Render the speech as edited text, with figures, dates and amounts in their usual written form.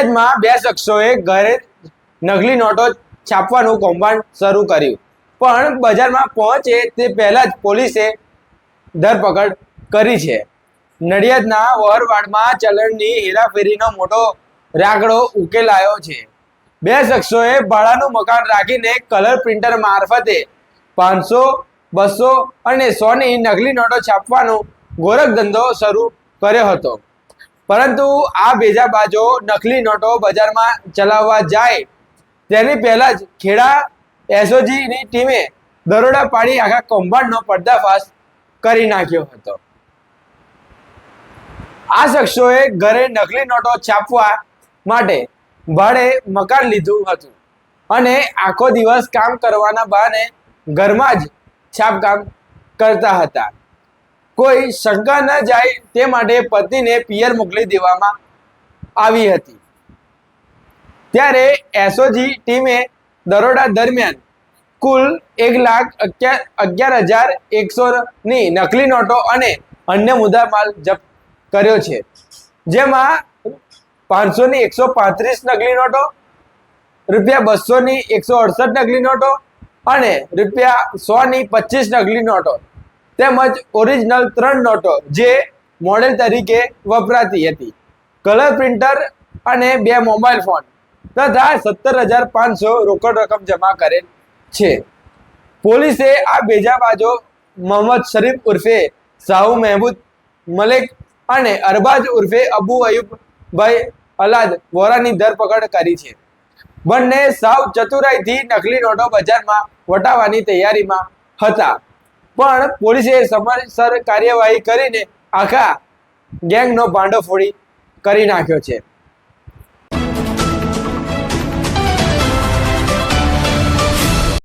માં બે શખ્સોએ ઘરે નકલી નોટો છાપવાનું કૌભાંડ શરૂ કર્યું, પણ બજારમાં પહોંચે તે પહેલા જ પોલીસે ધરપકડ કરી છે. નડિયાદના વહરવાડમાં ચલણની હેરાફેરીનો મોટો રાગડો ઉકેલાયો છે. બે શખ્સોએ ભાડાનું મકાન રાખીને કલર પ્રિન્ટર મારફતે 500, 200 અને 100 ની નકલી નોટો છાપવાનો ગોરખધંધો શરૂ કર્યો હતો. પરંતુ આ ભેજાબાજો નકલી નોટો બજારમાં ચલાવવા જાય તેની પહેલા જ ખેડા એસઓજીની ટીમે દરોડા પાડી આખા કૌભાંડનો પર્દાફાશ કરી નાખ્યો હતો. આ શખ્સોએ ઘરે નકલી નોટો છાપવા માટે ભાડે મકાન લીધું હતું અને આખો દિવસ કામ કરવાના બહાને ઘરમાં જ છાપકામ કરતા હતા. કોઈ શંકા ન જાય તે માટે પત્નીને પિયર મોકલી દેવામાં આવી હતી. ત્યારે એસઓજી ટીમે દરોડા દરમિયાન કુલ 1,11,100 ની નકલી નોટો અને અન્ય મુદ્દામાલ જપ્ત કર્યો છે, જેમાં 500 ની 135 નકલી નોટો, ₹200 ની 168 નકલી નોટો અને ₹100 ની 25 નકલી નોટો તેમજ ઓરિજિનલ 3 નોટો જે મોડેલ તરીકે વપરાતી હતી, કલર પ્રિન્ટર અને 2 મોબાઈલ ફોન તથા 17,500 રોકડ રકમ જમા કરેલ છે. પોલીસે આ ભેજાબાજો મોહમ્મદ શરીફ ઉર્ફે સાહુ મહેમૂદ મલેક અને અરબાજ ઉર્ફે અબુ અયુબભાઈ અલાદ વોરાની ધરપકડ કરી છે. બંને સાવ ચતુરાઈથી નકલી નોટો બજારમાં વટાવવાની તૈયારીમાં હતા, પણ પોલીસે સમયસર કાર્યવાહી કરીને આખા ગેંગનો ભાંડો ફોડી કરી નાખ્યો છે.